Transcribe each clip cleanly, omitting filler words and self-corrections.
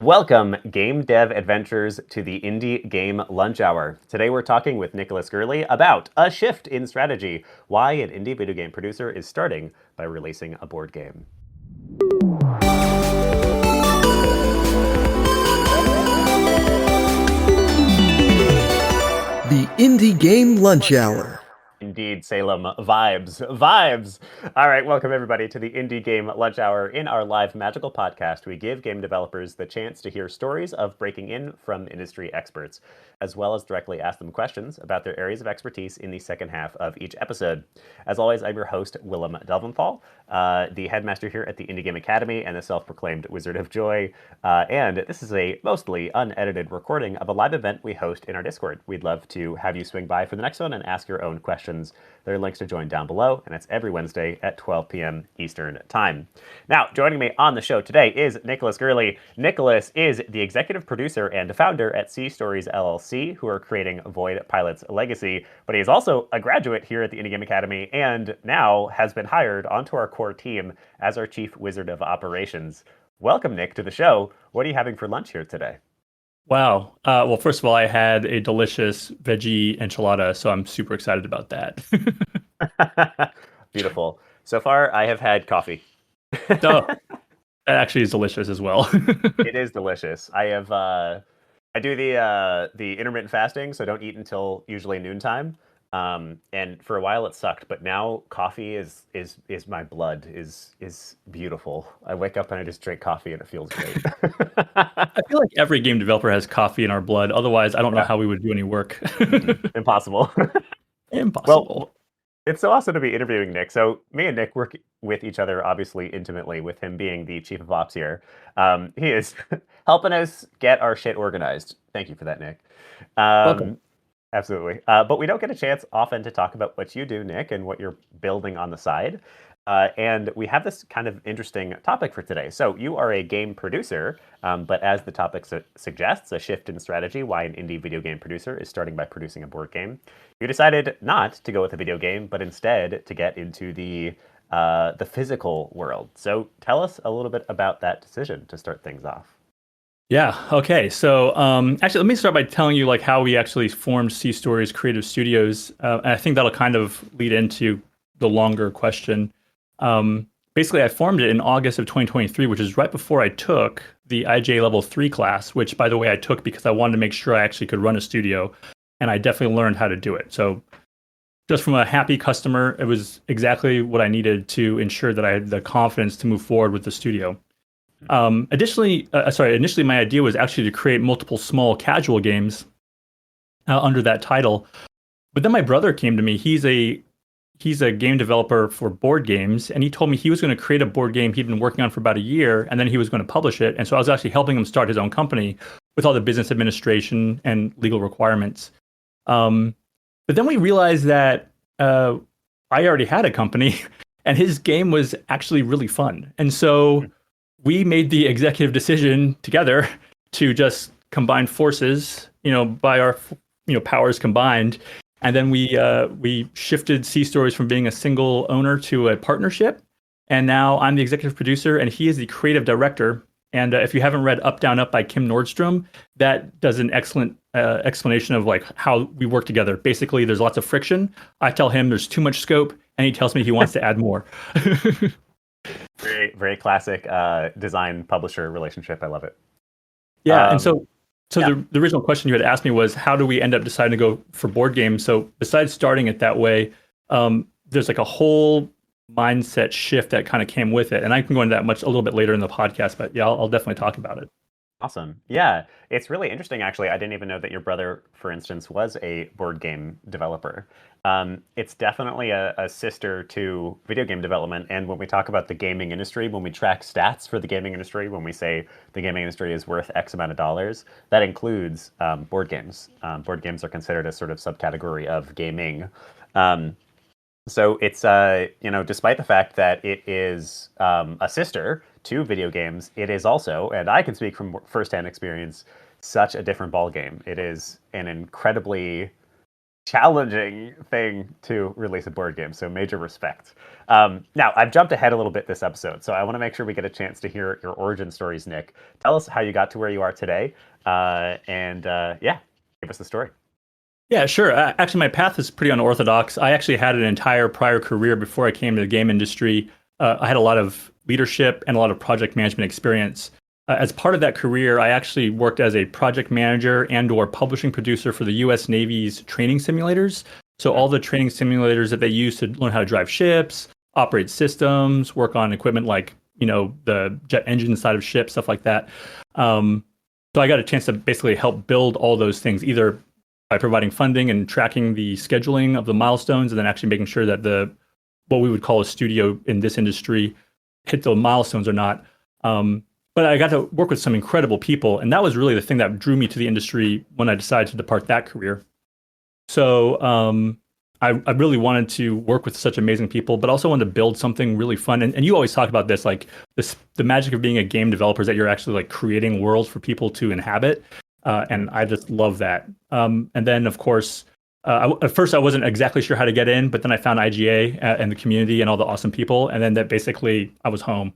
Welcome, game dev adventures, to the Indie Game Lunch Hour. Today we're talking with Nicholas Gurley about a shift in strategy, why an indie video game producer is starting by releasing a board game. The Indie Game Lunch Hour. Indeed, Salem, vibes. All right, welcome everybody to the Indie Game Lunch Hour. In our live magical podcast, we give game developers the chance to hear stories of breaking in from industry experts, as well as directly ask them questions about their areas of expertise in the second half of each episode. As always, I'm your host, Willem Delventhal, the headmaster here at the Indie Game Academy and the self-proclaimed Wizard of Joy. And this is a mostly unedited recording of a live event we host in our Discord. We'd love to have you swing by for the next one and ask your own questions. There are links to join down below, and it's every Wednesday at 12 p.m. Eastern Time. Now, joining me on the show today is Nicholas Gurley. Nicholas is the executive producer and founder at C Stories LLC, who are creating Voidpilot's legacy, but he is also a graduate here at the Indie Game Academy and now has been hired onto our core team as our chief wizard of operations. Welcome, Nick, to the show. What are you having for lunch here today? Wow. Well, first of all, I had a delicious veggie enchilada, so I'm super excited about that. Beautiful. So far, I have had coffee. Oh, that actually is delicious as well. It is delicious. I do the intermittent fasting, so I don't eat until usually noontime. And for a while it sucked, but now coffee is my blood is beautiful. I wake up and I just drink coffee and it feels great. I feel like every game developer has coffee in our blood. Otherwise, I don't know how we would do any work. Impossible. Impossible. Well, it's so awesome to be interviewing Nick. So me and Nick work with each other, obviously, intimately, with him being the chief of ops here. He is helping us get our shit organized. Thank you for that, Nick. Welcome. Absolutely. But we don't get a chance often to talk about what you do, Nick, and what you're building on the side. And we have this kind of interesting topic for today. So you are a game producer, but as the topic suggests, a shift in strategy, why an indie video game producer is starting by producing a board game. You decided not to go with a video game, but instead to get into the physical world. So tell us a little bit about that decision to start things off. Yeah. Okay. So actually, let me start by telling you like how we actually formed C Stories Creative Studios. And I think that'll kind of lead into the longer question. Basically, I formed it in August of 2023, which is right before I took the IJ Level 3 class, which, by the way, I took because I wanted to make sure I actually could run a studio, and I definitely learned how to do it. So just from a happy customer, it was exactly what I needed to ensure that I had the confidence to move forward with the studio. Initially, my idea was actually to create multiple small casual games under that title. But then my brother came to me. He's a game developer for board games, and he told me he was going to create a board game he'd been working on for about a year, and then he was going to publish it. And so I was actually helping him start his own company with all the business administration and legal requirements. But then we realized that I already had a company, and his game was actually really fun. And so we made the executive decision together to just combine forces, by our, powers combined. And then we shifted C Stories from being a single owner to a partnership. And now I'm the executive producer and he is the creative director. And if you haven't read Up, Down, Up by Kim Nordstrom, that does an excellent explanation of like how we work together. Basically, there's lots of friction. I tell him there's too much scope and he tells me he wants to add more. Very, very classic design publisher relationship. I love it. Yeah, and so the original question you had asked me was, how do we end up deciding to go for board games? So besides starting it that way, there's like a whole mindset shift that kind of came with it. And I can go into that a little bit later in the podcast, but yeah, I'll definitely talk about it. Awesome. Yeah, it's really interesting, actually. I didn't even know that your brother, for instance, was a board game developer. It's definitely a sister to video game development. And when we talk about the gaming industry, when we track stats for the gaming industry, when we say the gaming industry is worth X amount of dollars, that includes board games. Board games are considered a sort of subcategory of gaming. So it's, despite the fact that it is a sister to video games, it is also, and I can speak from firsthand experience, such a different ballgame. It is an incredibly challenging thing to release a board game. So major respect. Now, I've jumped ahead a little bit this episode, so I want to make sure we get a chance to hear your origin stories, Nick. Tell us how you got to where you are today, and yeah, give us the story. Yeah, sure. Actually, my path is pretty unorthodox. I actually had an entire prior career before I came to the game industry. I had a lot of leadership and a lot of project management experience. As part of that career, I actually worked as a project manager and/or publishing producer for the U.S. Navy's training simulators. So all the training simulators that they use to learn how to drive ships, operate systems, work on equipment like the jet engine side of ships, stuff like that. So I got a chance to basically help build all those things, either by providing funding and tracking the scheduling of the milestones, and then actually making sure that what we would call a studio in this industry hit the milestones or not. But I got to work with some incredible people, and that was really the thing that drew me to the industry when I decided to depart that career. So I really wanted to work with such amazing people, but also wanted to build something really fun. And you always talk about this, like the magic of being a game developer is that you're actually like creating worlds for people to inhabit. And I just love that. And then, of course, at first I wasn't exactly sure how to get in, but then I found IGA and the community and all the awesome people, and then that basically I was home.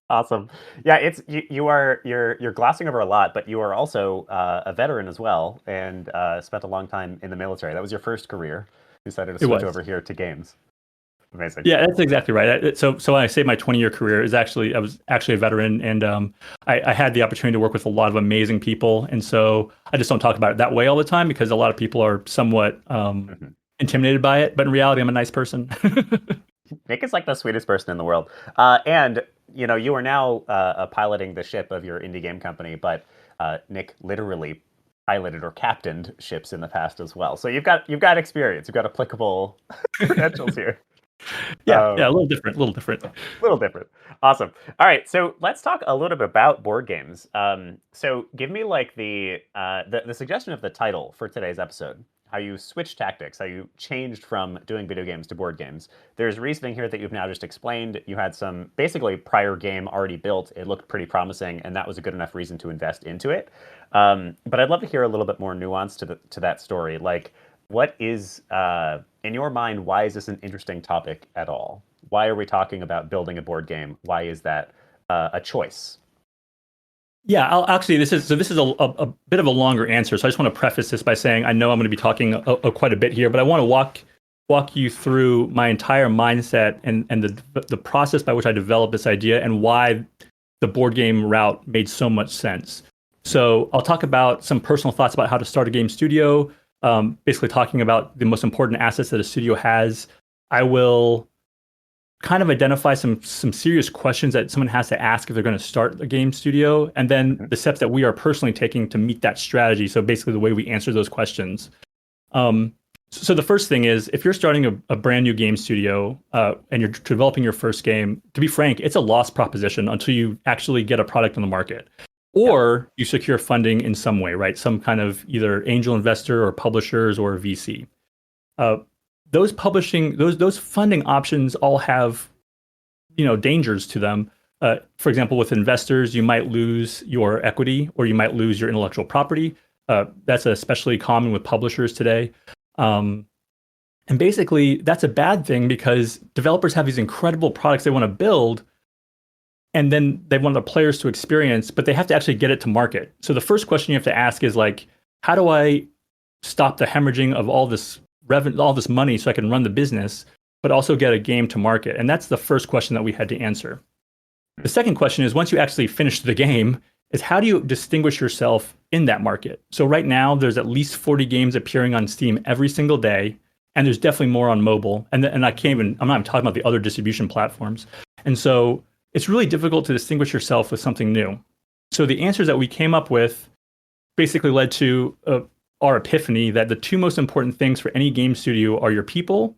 Awesome. Yeah, you're glossing over a lot, but you are also a veteran as well, and spent a long time in the military. That was your first career. You decided to switch over here to games. Amazing. Yeah, that's exactly right. So when I say my 20-year career I was actually a veteran, and I had the opportunity to work with a lot of amazing people, and so I just don't talk about it that way all the time because a lot of people are somewhat intimidated by it. But in reality, I'm a nice person. Nick is like the sweetest person in the world, and you are now piloting the ship of your indie game company, but Nick literally piloted or captained ships in the past as well. So you've got experience. You've got applicable credentials here. Yeah, a little different. Little different. Awesome. All right, so let's talk a little bit about board games. So give me like the suggestion of the title for today's episode. How you switched tactics, how you changed from doing video games to board games. There's reasoning here that you've now just explained. You had some basically prior game already built. It looked pretty promising, and that was a good enough reason to invest into it. But I'd love to hear a little bit more nuance to that story. Like, what is, in your mind, why is this an interesting topic at all? Why are we talking about building a board game? Why is that a choice? Yeah, this is a bit of a longer answer. So I just want to preface this by saying I know I'm going to be talking quite a bit here, but I want to walk you through my entire mindset and the process by which I developed this idea and why the board game route made so much sense. So I'll talk about some personal thoughts about how to start a game studio, basically talking about the most important assets that a studio has. I will kind of identify some serious questions that someone has to ask if they're going to start a game studio, and then the steps that we are personally taking to meet that strategy. So basically the way we answer those questions. So the first thing is, if you're starting a brand new game studio and you're developing your first game, to be frank, it's a lost proposition until you actually get a product on the market. Or you secure funding in some way, right? Some kind of either angel investor or publishers or VC. Those funding options all have, dangers to them. For example, with investors, you might lose your equity or you might lose your intellectual property. That's especially common with publishers today. And basically, that's a bad thing because developers have these incredible products they want to build, and then they want the players to experience, but they have to actually get it to market. So the first question you have to ask is like, how do I stop the hemorrhaging of all this money so I can run the business, but also get a game to market? And that's the first question that we had to answer. The second question is, once you actually finish the game, is how do you distinguish yourself in that market? So right now, there's at least 40 games appearing on Steam every single day, and there's definitely more on mobile. And I'm not even talking about the other distribution platforms. And so it's really difficult to distinguish yourself with something new. So the answers that we came up with basically led to our epiphany that the two most important things for any game studio are your people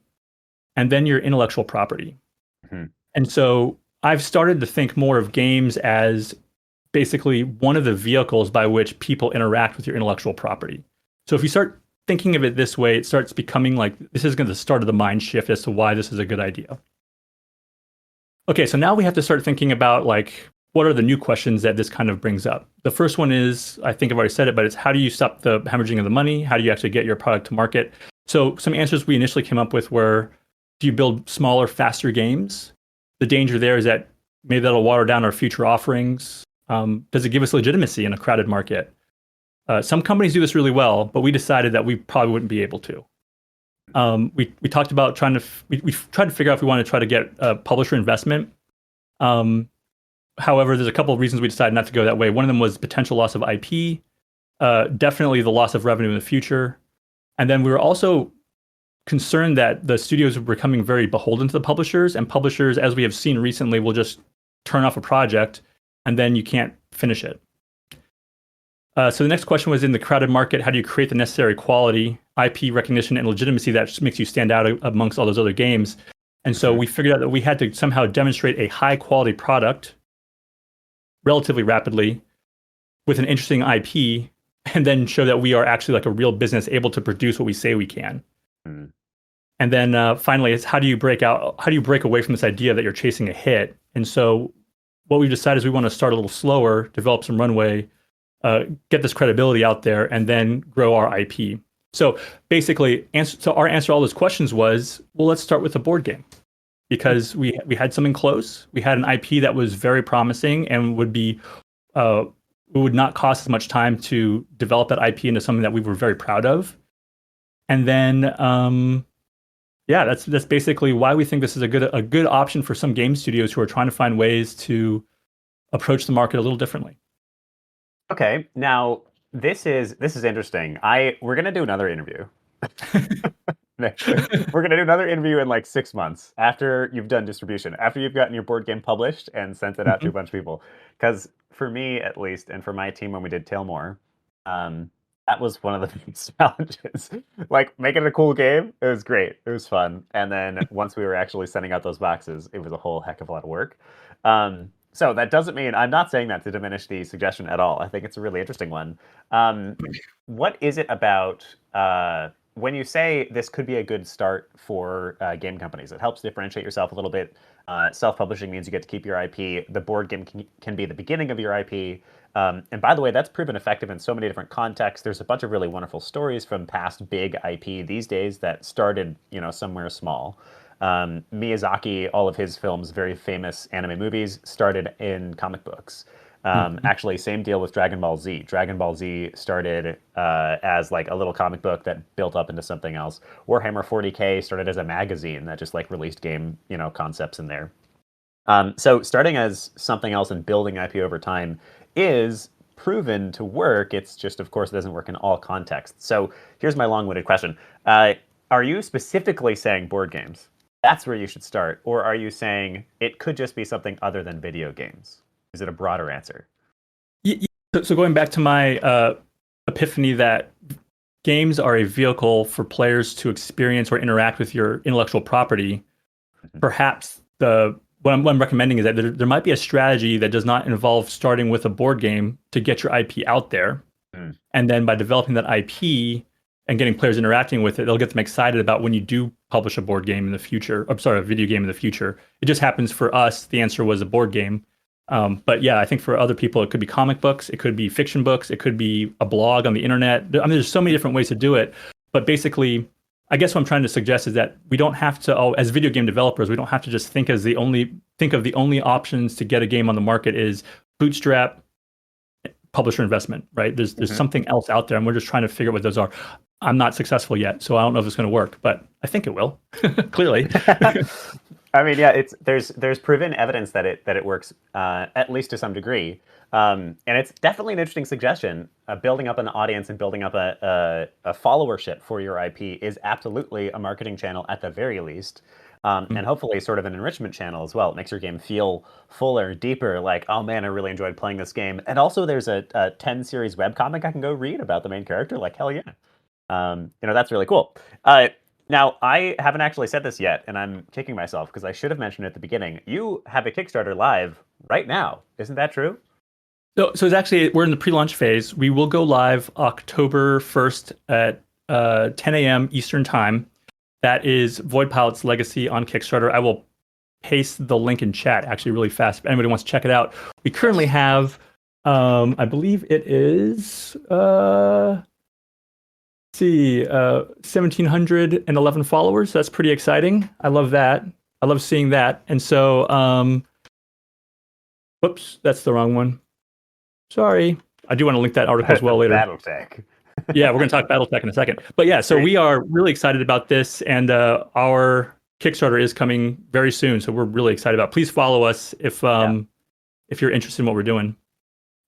and then your intellectual property. Mm-hmm. And so I've started to think more of games as basically one of the vehicles by which people interact with your intellectual property. So if you start thinking of it this way, it starts becoming like this is going to start of the mind shift as to why this is a good idea. Okay, so now we have to start thinking about like what are the new questions that this kind of brings up? The first one is, I think I've already said it, but it's how do you stop the hemorrhaging of the money? How do you actually get your product to market? So some answers we initially came up with were, do you build smaller, faster games? The danger there is that maybe that'll water down our future offerings. Does it give us legitimacy in a crowded market? Some companies do this really well, but we decided that we probably wouldn't be able to. We talked about we tried to figure out if we want to try to get a publisher investment. However, there's a couple of reasons we decided not to go that way. One of them was potential loss of IP, definitely the loss of revenue in the future. And then we were also concerned that the studios were becoming very beholden to the publishers, and publishers, as we have seen recently, will just turn off a project and then you can't finish it. So the next question was, in the crowded market, how do you create the necessary quality, IP recognition, and legitimacy that just makes you stand out amongst all those other games? And so we figured out that we had to somehow demonstrate a high quality product relatively rapidly with an interesting IP, and then show that we are actually like a real business able to produce what we say we can. And then finally, it's how do you break away from this idea that you're chasing a hit? And so what we decided is we want to start a little slower, develop some runway, get this credibility out there, and then grow our IP. So basically, our answer to all those questions was, well, let's start with a board game, because we had something close. We had an IP that was very promising and it would not cost as much time to develop that IP into something that we were very proud of. And then, that's basically why we think this is a good option for some game studios who are trying to find ways to approach the market a little differently. Okay, now this is interesting. We're gonna do another interview. We're gonna do another interview in like 6 months after you've done distribution, after you've gotten your board game published and sent it out to a bunch of people. Because for me, at least, and for my team when we did Tailmore, that was one of the biggest challenges. Like, making a cool game, it was great, it was fun, and then once we were actually sending out those boxes, it was a whole heck of a lot of work. So that doesn't mean, I'm not saying that to diminish the suggestion at all. I think it's a really interesting one. What is it about when you say this could be a good start for game companies? It helps differentiate yourself a little bit. Self-publishing means you get to keep your IP. The board game can be the beginning of your IP. And by the way, that's proven effective in so many different contexts. There's a bunch of really wonderful stories from past big IP these days that started, somewhere small. Miyazaki, all of his films, very famous anime movies, started in comic books. Actually, same deal with Dragon Ball Z. Dragon Ball Z started as like a little comic book that built up into something else. Warhammer 40K started as a magazine that just like released game, concepts in there. So starting as something else and building IP over time is proven to work. It's just, of course, it doesn't work in all contexts. So here's my long-winded question. Are you specifically saying board games? That's where you should start. Or are you saying it could just be something other than video games? Is it a broader answer? So going back to my epiphany that games are a vehicle for players to experience or interact with your intellectual property, perhaps what I'm recommending is that there might be a strategy that does not involve starting with a board game to get your IP out there. And then by developing that IP and getting players interacting with it, they'll get them excited about when you do publish a board game in the future. A video game in the future. It just happens for us, the answer was a board game. But yeah, I think for other people, it could be comic books, it could be fiction books, it could be a blog on the internet. I mean, there's so many different ways to do it. But basically, I guess what I'm trying to suggest is that we don't have to, as video game developers, we don't have to just think of the only options to get a game on the market is bootstrap, publisher investment, right? There's something else out there, and we're just trying to figure out what those are. I'm not successful yet, so I don't know if it's going to work, but I think it will. Clearly. I mean, yeah, there's proven evidence that it works, at least to some degree, and it's definitely an interesting suggestion. Building up an audience and building up a followership for your IP is absolutely a marketing channel at the very least, and hopefully sort of an enrichment channel as well. It makes your game feel fuller, deeper. Like, oh man, I really enjoyed playing this game. And also, there's a 10 series webcomic I can go read about the main character. Like, hell yeah, that's really cool. Now, I haven't actually said this yet, and I'm kicking myself because I should have mentioned it at the beginning. You have a Kickstarter live right now. Isn't that true? So it's actually, we're in the pre-launch phase. We will go live October 1st at 10 a.m. Eastern Time. That is Voidpilot's Legacy on Kickstarter. I will paste the link in chat actually really fast if anybody wants to check it out. We currently have, I believe it is, see, 1,711 followers. That's pretty exciting. I love that. I love seeing that. And so, whoops, that's the wrong one. Sorry. I do want to link that article as well later. Battletech. Yeah, we're going to talk Battletech in a second. But yeah, so we are really excited about this, and our Kickstarter is coming very soon. So we're really excited about it. Please follow us if you're interested in what we're doing.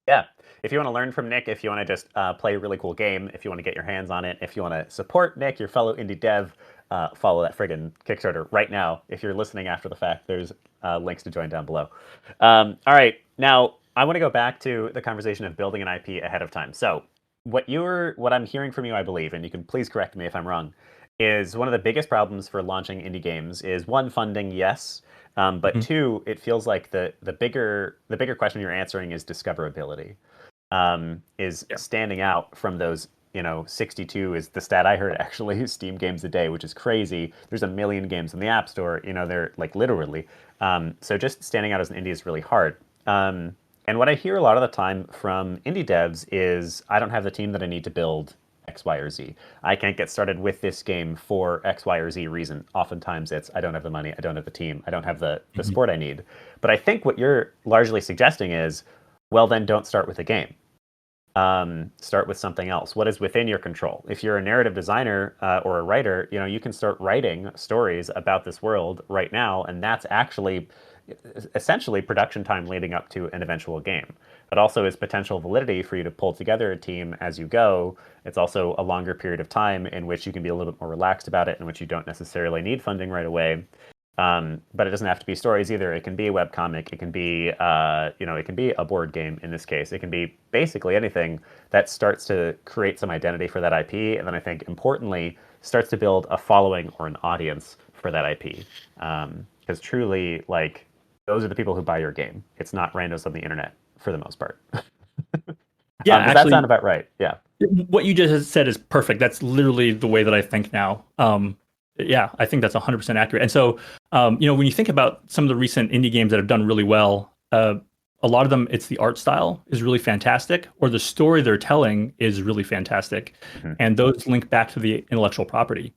Yeah. If you want to learn from Nick, if you want to just play a really cool game, if you want to get your hands on it, if you want to support Nick, your fellow indie dev, follow that friggin' Kickstarter right now. If you're listening after the fact, there's links to join down below. All right. Now, I want to go back to the conversation of building an IP ahead of time. So what I'm hearing from you, I believe, and you can please correct me if I'm wrong, is one of the biggest problems for launching indie games is one, funding, yes, but two, it feels like the bigger question you're answering is discoverability, standing out from those. 62 is the stat I heard actually. Steam games a day, which is crazy. There's a million games in the App Store. They're like literally. So just standing out as an indie is really hard. And what I hear a lot of the time from indie devs is, I don't have the team that I need to build X, Y, or Z. I can't get started with this game for X, Y, or Z reason. Oftentimes it's, I don't have the money, I don't have the team, I don't have the support I need. But I think what you're largely suggesting is, well, then don't start with a game. Start with something else. What is within your control? If you're a narrative designer or a writer, you can start writing stories about this world right now, and that's actually essentially production time leading up to an eventual game. It also is potential validity for you to pull together a team as you go. It's also a longer period of time in which you can be a little bit more relaxed about it, in which you don't necessarily need funding right away. But it doesn't have to be stories either. It can be a webcomic. It can be, it can be a board game in this case. It can be basically anything that starts to create some identity for that IP. And then I think importantly, starts to build a following or an audience for that IP. Because truly, like, those are the people who buy your game. It's not randos on the internet for the most part. Yeah, does that sound about right? Yeah. What you just said is perfect. That's literally the way that I think now. Yeah, I think that's 100% accurate. And so, when you think about some of the recent indie games that have done really well, a lot of them, it's the art style is really fantastic, or the story they're telling is really fantastic. And those link back to the intellectual property.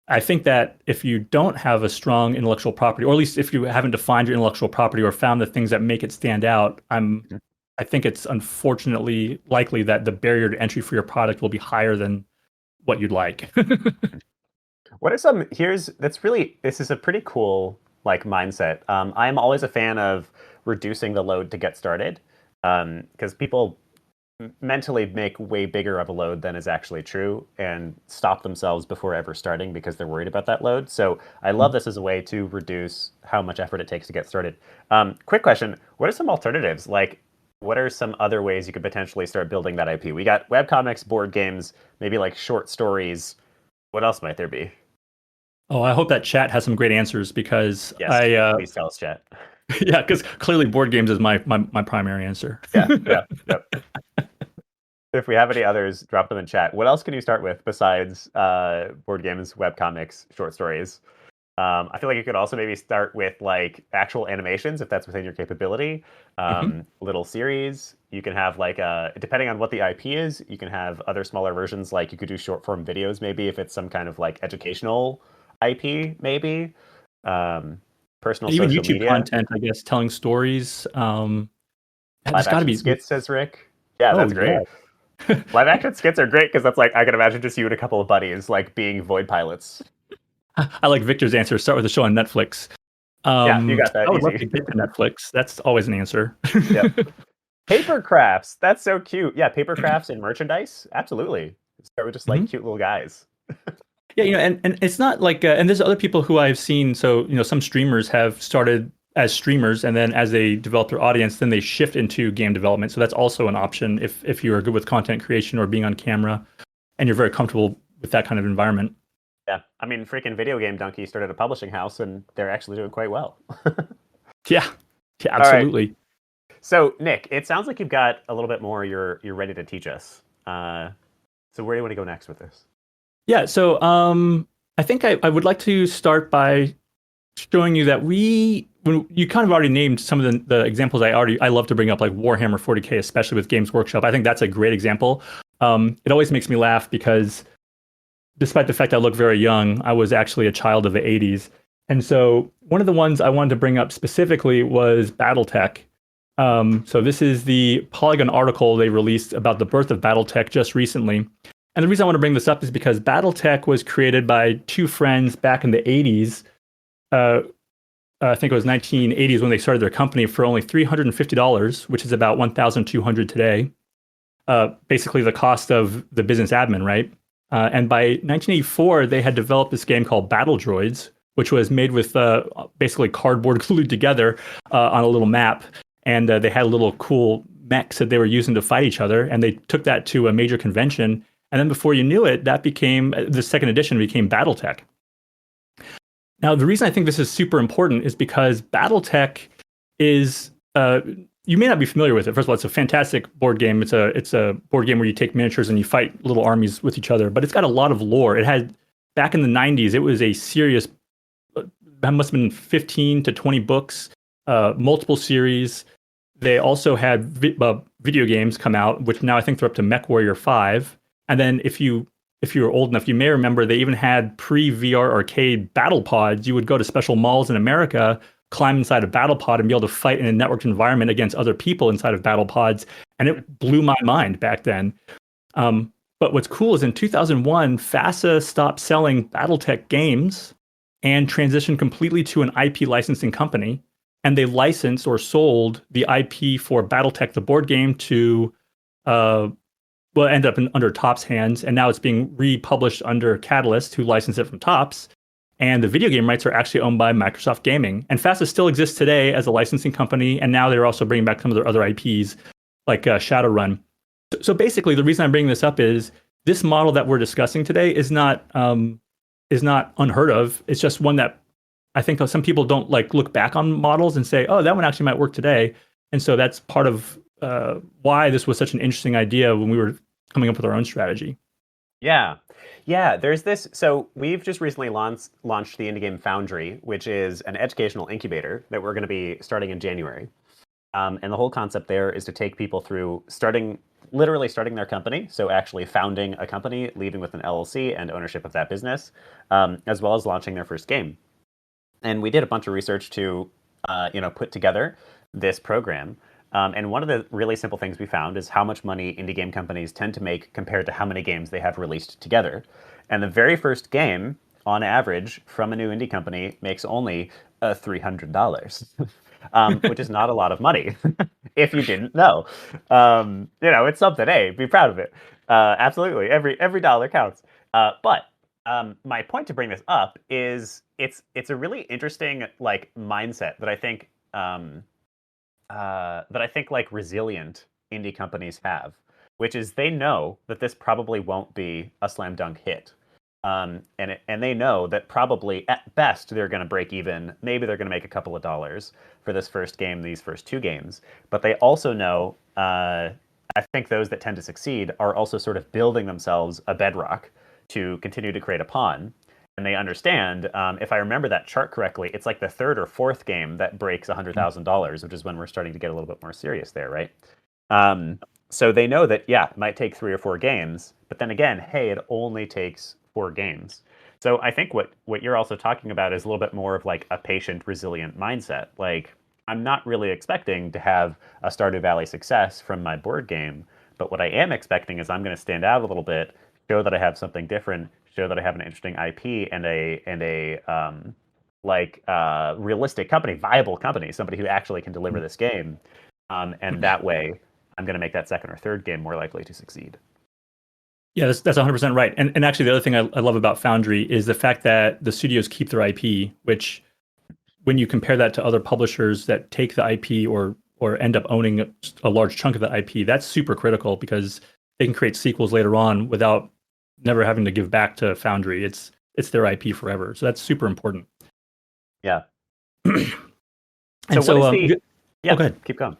I think that if you don't have a strong intellectual property, or at least if you haven't defined your intellectual property or found the things that make it stand out, I think it's unfortunately likely that the barrier to entry for your product will be higher than what you'd like. What are some, this is a pretty cool mindset. I'm always a fan of reducing the load to get started, because people mentally make way bigger of a load than is actually true and stop themselves before ever starting because they're worried about that load. So I love this as a way to reduce how much effort it takes to get started. Quick question, what are some alternatives? What are some other ways you could potentially start building that IP? We got webcomics, board games, maybe short stories. What else might there be? Oh, I hope that chat has some great answers, because yes, please tell us, chat. Yeah, because clearly board games is my primary answer. Yeah. If we have any others, drop them in chat. What else can you start with besides board games, webcomics, short stories? I feel like you could also maybe start with actual animations if that's within your capability. Little series. You can have depending on what the IP is, you can have other smaller versions. You could do short form videos maybe if it's some kind of educational IP maybe. Personal even social YouTube media content, I guess, telling stories. Live action skits, says Rick. Yeah, Oh, that's great. yeah. Live action skits are great because that's I can imagine just you and a couple of buddies being void pilots. I like Victor's answer. Start with a show on Netflix. Yeah, you got that. I would easy. love to get to Netflix. That's always an answer. Yep. Paper crafts. That's so cute. Yeah, paper crafts and merchandise. Absolutely. Start with just cute little guys. Yeah, and it's not and there's other people who I've seen. So, some streamers have started as streamers, and then as they develop their audience, then they shift into game development. So that's also an option if you are good with content creation or being on camera, and you're very comfortable with that kind of environment. Yeah, I mean, freaking Video Game Donkey started a publishing house, and they're actually doing quite well. Yeah, absolutely. Right. So, Nick, it sounds like you've got a little bit more you're ready to teach us. So where do you want to go next with this? Yeah, so I think I would like to start by showing you that when you kind of already named some of the examples I love to bring up, like Warhammer 40K, especially with Games Workshop. I think that's a great example. It always makes me laugh because despite the fact I look very young, I was actually a child of the 80s. And so one of the ones I wanted to bring up specifically was Battletech. So this is the Polygon article they released about the birth of Battletech just recently. And the reason I want to bring this up is because Battletech was created by two friends back in the 80s. I think it was 1980s when they started their company for only $350, which is about $1,200 today. Basically the cost of the business admin, right? And by 1984, they had developed this game called Battle Droids, which was made with basically cardboard glued together on a little map. And they had little cool mechs that they were using to fight each other. And they took that to a major convention. And then before you knew it, that became, the second edition became Battletech. Now, the reason I think this is super important is because Battletech is, you may not be familiar with it. First of all, it's a fantastic board game. It's a board game where you take miniatures and you fight little armies with each other, but it's got a lot of lore. It had, back in the 90s, it was a serious, that must have been 15 to 20 books, multiple series. They also had video games come out, which now I think they're up to MechWarrior 5. And then if you were old enough, you may remember they even had pre-VR arcade battle pods. You would go to special malls in America, climb inside a battle pod and be able to fight in a networked environment against other people inside of battle pods. And it blew my mind back then. But what's cool is in 2001, FASA stopped selling Battletech games and transitioned completely to an IP licensing company. And they licensed or sold the IP for Battletech, the board game, to ended up under Topps' hands, and now it's being republished under Catalyst, who licensed it from Topps. And the video game rights are actually owned by Microsoft Gaming. And FASA still exists today as a licensing company, and now they're also bringing back some of their other IPs, like Shadowrun. So basically, the reason I'm bringing this up is this model that we're discussing today is not unheard of. It's just one that I think some people don't look back on models and say, oh, that one actually might work today. And so that's part of why this was such an interesting idea when we were coming up with our own strategy. Yeah. There's this. So we've just recently launched the Indie Game Foundry, which is an educational incubator that we're going to be starting in January. And the whole concept there is to take people through literally starting their company. So actually founding a company, leaving with an LLC and ownership of that business, as well as launching their first game. And we did a bunch of research to, put together this program. And one of the really simple things we found is how much money indie game companies tend to make compared to how many games they have released together. And the very first game, on average, from a new indie company makes only $300, which is not a lot of money, if you didn't know. It's something. Hey, be proud of it. Absolutely, every dollar counts. But my point to bring this up is it's a really interesting mindset that I think. Resilient indie companies have, which is they know that this probably won't be a slam dunk hit. And they know that probably at best they're going to break even. Maybe they're going to make a couple of dollars for this first game, these first two games. But they also know, I think those that tend to succeed are also sort of building themselves a bedrock to continue to create upon. And they understand, if I remember that chart correctly, it's like the third or fourth game that breaks $100,000, which is when we're starting to get a little bit more serious there, right? So they know that, it might take 3 or 4 games, but then again, hey, it only takes 4 games. So I think what you're also talking about is a little bit more of a patient, resilient mindset. I'm not really expecting to have a Stardew Valley success from my board game, but what I am expecting is I'm going to stand out a little bit, show that I have something different, show that I have an interesting IP and a realistic company, viable company, somebody who actually can deliver this game. And that way, I'm going to make that second or third game more likely to succeed. Yeah, that's 100% right. And actually, the other thing I love about Foundry is the fact that the studios keep their IP, which when you compare that to other publishers that take the IP or end up owning a large chunk of the IP, that's super critical because they can create sequels later on without never having to give back to Foundry. It's their IP forever. So that's super important. Yeah. And so, go ahead. Keep going.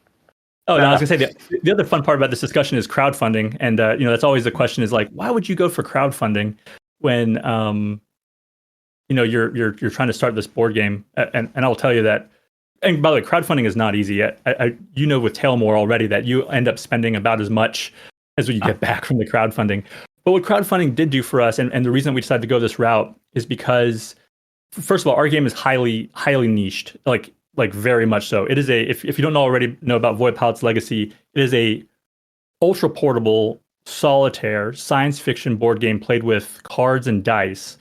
Oh, no, I was gonna say the other fun part about this discussion is crowdfunding, and that's always the question is why would you go for crowdfunding when you're trying to start this board game, and I'll tell you that. And by the way, crowdfunding is not easy. With Tailmore already that you end up spending about as much as what you get back from the crowdfunding. But what crowdfunding did do for us, and the reason we decided to go this route is because, first of all, our game is highly niched, like very much so. It is if you don't already know about Voidpilot's legacy, it is a ultra portable solitaire science fiction board game played with cards and dice.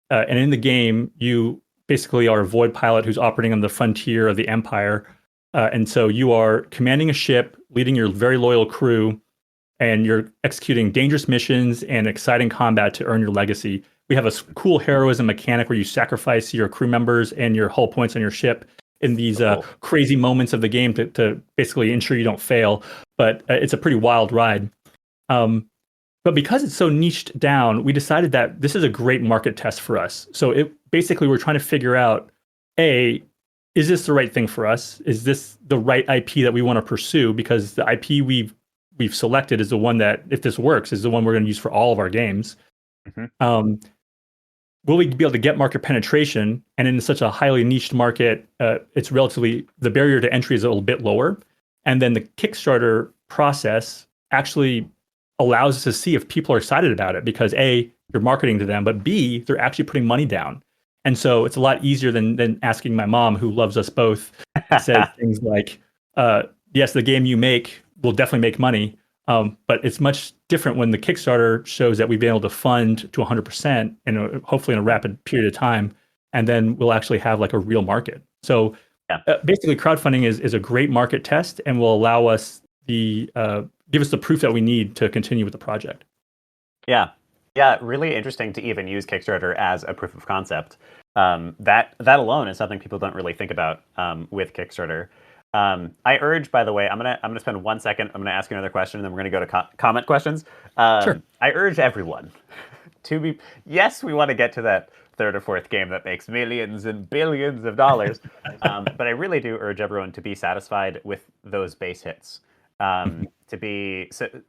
And in the game, you basically are a void pilot who's operating on the frontier of the Empire. And so you are commanding a ship, leading your very loyal crew, and you're executing dangerous missions and exciting combat to earn your legacy. We have a cool heroism mechanic where you sacrifice your crew members and your hull points on your ship in these crazy moments of the game to basically ensure you don't fail. But it's a pretty wild ride. But because it's so niched down, we decided that this is a great market test for us. So basically we're trying to figure out, A, is this the right thing for us? Is this the right IP that we want to pursue? Because the IP we've selected is the one that, if this works, is the one we're going to use for all of our games. Mm-hmm. Will we be able to get market penetration? And in such a highly niched market, it's the barrier to entry is a little bit lower. And then the Kickstarter process actually allows us to see if people are excited about it because A, you're marketing to them, but B, they're actually putting money down. And so it's a lot easier than asking my mom, who loves us both, says things like, yes, the game you make will definitely make money, but it's much different when the Kickstarter shows that we've been able to fund to 100% and hopefully in a rapid period of time, and then we'll actually have like a real market. So basically crowdfunding is a great market test and will allow us give us the proof that we need to continue with the project. Yeah, really interesting to even use Kickstarter as a proof of concept. That alone is something people don't really think about with Kickstarter. I urge, by the way, I'm gonna spend 1 second. I'm gonna ask you another question, and then we're gonna go to comment questions. Sure. I urge everyone to be. Yes, we want to get to that third or fourth game that makes millions and billions of dollars, but I really do urge everyone to be satisfied with those base hits.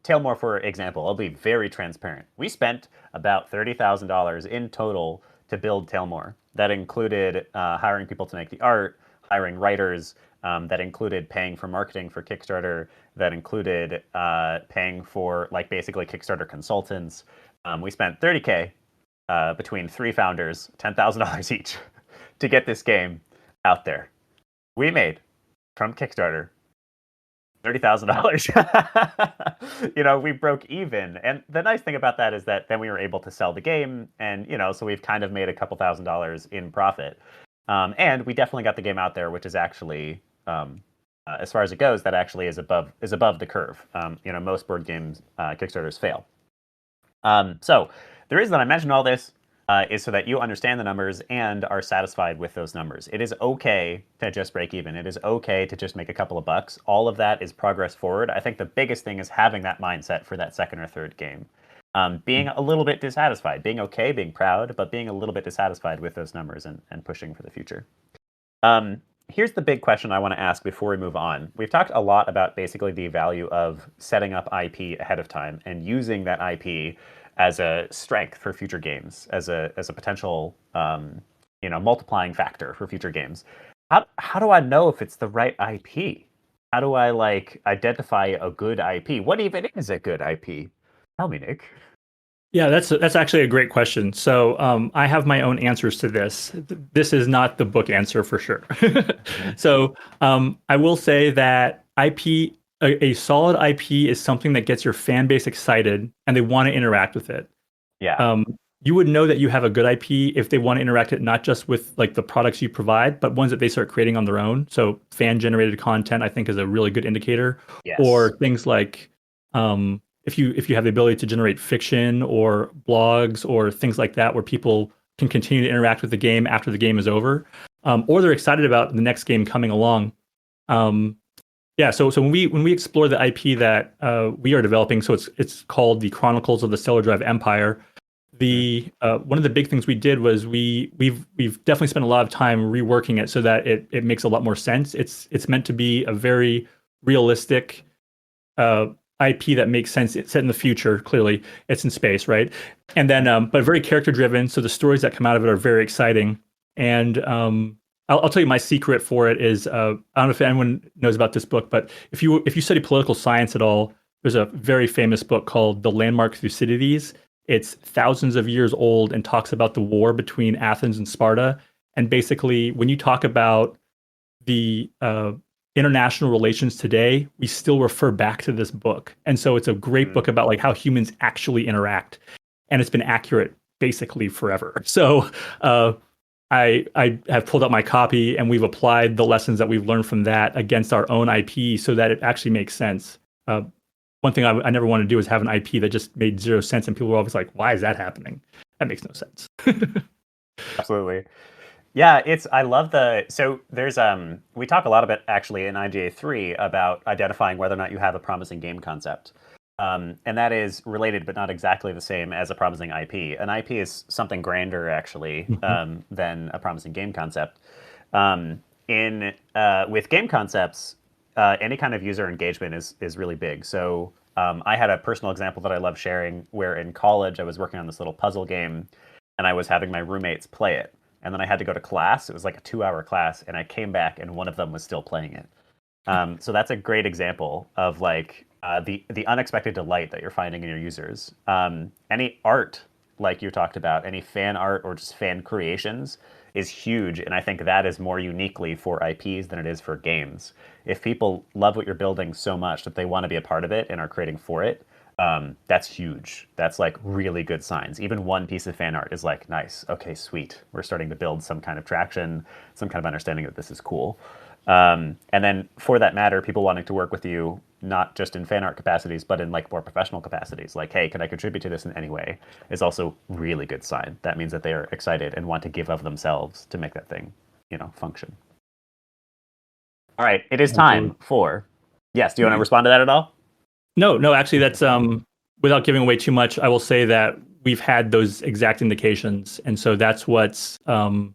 Tailmore, for example, I'll be very transparent. We spent about $30,000 in total to build Tailmore. That included hiring people to make the art, hiring writers. That included paying for marketing for Kickstarter. That included paying for basically Kickstarter consultants. We spent $30K between 3 founders, $10,000 each, to get this game out there. We made from Kickstarter $30,000. We broke even. And the nice thing about that is that then we were able to sell the game. And, so we've kind of made a couple $1,000s in profit. And we definitely got the game out there, which is actually, as far as it goes, that actually is above the curve. Most board games, Kickstarters fail. So the reason that I mentioned all this is so that you understand the numbers and are satisfied with those numbers. It is okay to just break even. It is okay to just make a couple of bucks. All of that is progress forward. I think the biggest thing is having that mindset for that second or third game. Being a little bit dissatisfied, being okay, being proud, but being a little bit dissatisfied with those numbers and pushing for the future. Here's the big question I want to ask before we move on. We've talked a lot about basically the value of setting up IP ahead of time and using that IP as a strength for future games, as a potential multiplying factor for future games. How do I know if it's the right IP? How do I identify a good IP? What even is a good IP? Tell me, Nick. Yeah, that's actually a great question. So I have my own answers to this. This is not the book answer for sure. So I will say that IP, a solid IP is something that gets your fan base excited and they want to interact with it. Yeah. You would know that you have a good IP if they want to interact it not just with the products you provide, but ones that they start creating on their own. So fan generated content, I think, is a really good indicator. Yes. Or things like if you have the ability to generate fiction or blogs or things like that where people can continue to interact with the game after the game is over, or they're excited about the next game coming along. So when we explore the IP that we are developing, so it's called the Chronicles of the Stellar Drive Empire. One of the big things we did was we've definitely spent a lot of time reworking it so that it makes a lot more sense. It's meant to be a very realistic, IP that makes sense. It's set in the future. Clearly, it's in space, right? And then, but very character driven. So the stories that come out of it are very exciting. And I'll tell you my secret for it is I don't know if anyone knows about this book, but if you study political science at all, there's a very famous book called The Landmark Thucydides. It's thousands of years old and talks about the war between Athens and Sparta. And basically, when you talk about the international relations today, we still refer back to this book. And so it's a great book about like how humans actually interact. And it's been accurate basically forever. So I have pulled up my copy and we've applied the lessons that we've learned from that against our own IP so that it actually makes sense. One thing I never want to do is have an IP that just made zero sense and people were always like, why is that happening? That makes no sense. Absolutely. Yeah, I love so there's we talk a lot about actually in IGA 3 about identifying whether or not you have a promising game concept. And that is related but not exactly the same as a promising IP. An IP is something grander actually than a promising game concept. With game concepts, any kind of user engagement is really big. So I had a personal example that I love sharing where in college I was working on this little puzzle game and I was having my roommates play it. And then I had to go to class. It was like a 2-hour class, and I came back, and one of them was still playing it. So that's a great example of like the unexpected delight that you're finding in your users. Any art, like you talked about, any fan art or just fan creations is huge, and I think that is more uniquely for IPs than it is for games. If people love what you're building so much that they want to be a part of it and are creating for it, that's huge. That's like really good signs. Even one piece of fan art is like, nice, okay, sweet. We're starting to build some kind of traction, some kind of understanding that this is cool. And then for that matter, people wanting to work with you, not just in fan art capacities, but in like more professional capacities, like, hey, can I contribute to this in any way, is also really good sign. That means that they are excited and want to give of themselves to make that thing, function. All right, it is time for, yes, do you want to respond to that at all? No, actually that's without giving away too much, I will say that we've had those exact indications. And so that's what has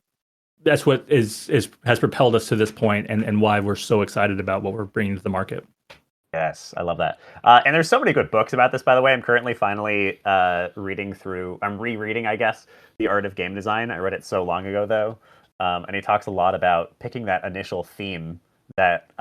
propelled us to this point and why we're so excited about what we're bringing to the market. Yes, I love that. And there's so many good books about this, by the way. I'm currently finally rereading, I guess, The Art of Game Design. I read it so long ago, though. And he talks a lot about picking that initial theme that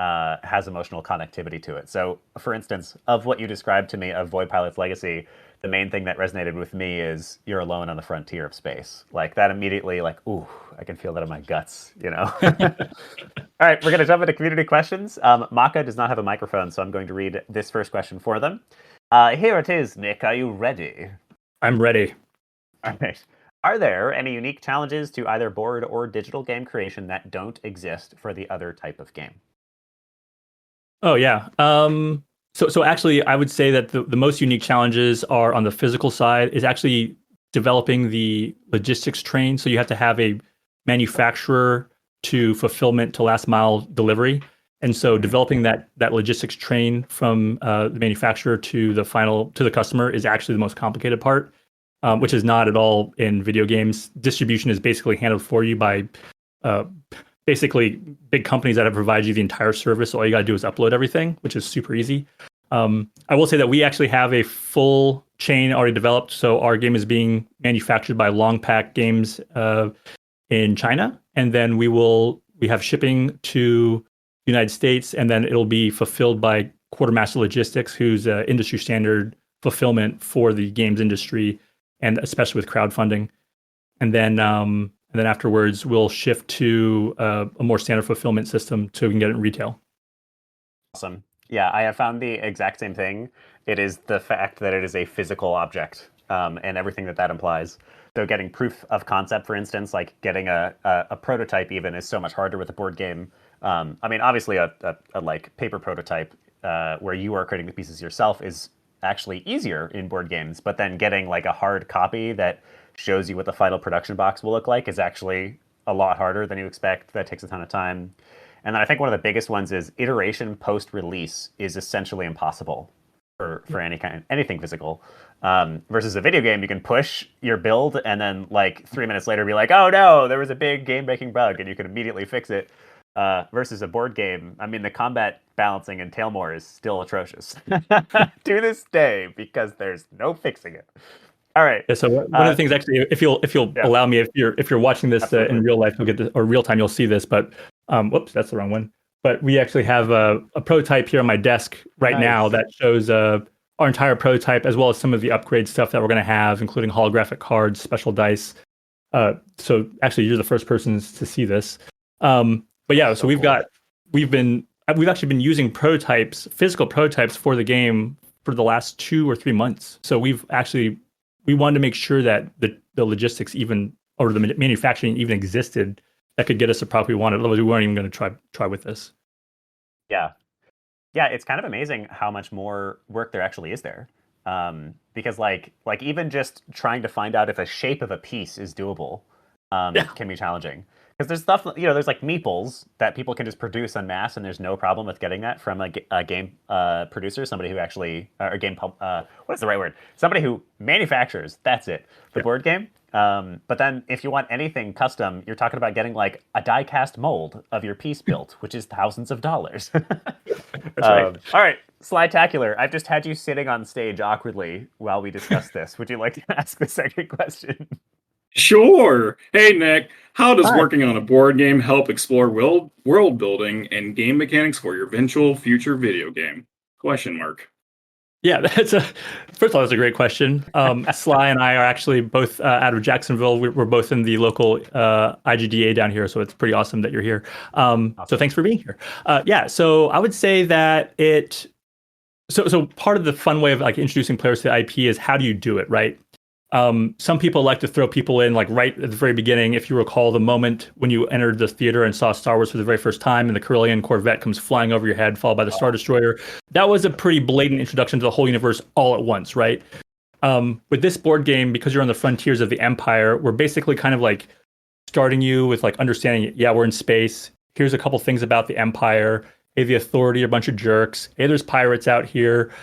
has emotional connectivity to it. So, for instance, of what you described to me of Voidpilot's legacy, the main thing that resonated with me is you're alone on the frontier of space. Like that immediately, like, ooh, I can feel that in my guts, All right, we're going to jump into community questions. Maka does not have a microphone, so I'm going to read this first question for them. Here it is, Nick. Are you ready? I'm ready. All right. Are there any unique challenges to either board or digital game creation that don't exist for the other type of game? Oh, yeah. So actually, I would say that the most unique challenges are on the physical side is actually developing the logistics train. So you have to have a manufacturer to fulfillment to last mile delivery. And so developing that logistics train from the manufacturer to the customer is actually the most complicated part. Which is not at all in video games. Distribution is basically handled for you by basically big companies that have provided you the entire service. All you got to do is upload everything, which is super easy. I will say that we actually have a full chain already developed. So our game is being manufactured by Longpack Games in China. And then we have shipping to the United States, and then it'll be fulfilled by Quartermaster Logistics, who's industry standard fulfillment for the games industry, and especially with crowdfunding. And then afterwards, we'll shift to a more standard fulfillment system so we can get it in retail. Awesome. Yeah, I have found the exact same thing. It is the fact that it is a physical object and everything that implies. So getting proof of concept, for instance, like getting a prototype even is so much harder with a board game. I mean, obviously a like paper prototype where you are creating the pieces yourself is actually easier in board games, but then getting like a hard copy that shows you what the final production box will look like is actually a lot harder than you expect. That takes a ton of time. And then I think one of the biggest ones is iteration post-release is essentially impossible for anything physical. Versus a video game, you can push your build and then like 3 minutes later be like, oh no, there was a big game-breaking bug, and you can immediately fix it. Versus a board game, I mean, the combat balancing in Tailmore is still atrocious to this day because there's no fixing it. All right. Yeah, so one of the things, actually, if you'll Yeah. allow me, if you're watching this Absolutely. in real life, you'll get this, or real time, you'll see this. But whoops, that's the wrong one. But we actually have a prototype here on my desk right now Nice. that shows our entire prototype, as well as some of the upgrade stuff that we're going to have, including holographic cards, special dice. So actually, you're the first person to see this. But yeah, so we've cool. we've actually been using prototypes, physical prototypes for the game for the last 2 or 3 months. So we wanted to make sure that the logistics even, or the manufacturing even existed, that could get us the product we wanted. Otherwise, we weren't even going to try with this. Yeah. Yeah, it's kind of amazing how much more work there actually is there. Because like even just trying to find out if a shape of a piece is doable can be challenging. Because there's stuff, there's like meeples that people can just produce en masse, and there's no problem with getting that from a game producer, somebody who actually, or what is the right word? Somebody who manufactures, that's it, the board game. But then if you want anything custom, you're talking about getting like a die-cast mold of your piece built, which is thousands of dollars. That's right. All right, Slytacular, I've just had you sitting on stage awkwardly while we discuss this. Would you like to ask the second question? Sure. Hey, Nick, how does Hi. working on a board game help explore world building and game mechanics for your eventual future video game? Question mark. Yeah, first of all, that's a great question. Sly and I are actually both out of Jacksonville. We're both in the local IGDA down here, so it's pretty awesome that you're here. So thanks for being here. Yeah, so I would say that so part of the fun way of like introducing players to the IP is how do you do it, right? Some people like to throw people in like right at the very beginning. If you recall the moment when you entered the theater and saw Star Wars for the very first time and the Corellian Corvette comes flying over your head, followed by the Star Destroyer, that was a pretty blatant introduction to the whole universe all at once, right? With this board game, because you're on the frontiers of the Empire, we're basically kind of like starting you with like understanding, yeah, we're in space. Here's a couple things about the Empire. Hey, the Authority are a bunch of jerks. Hey, there's pirates out here.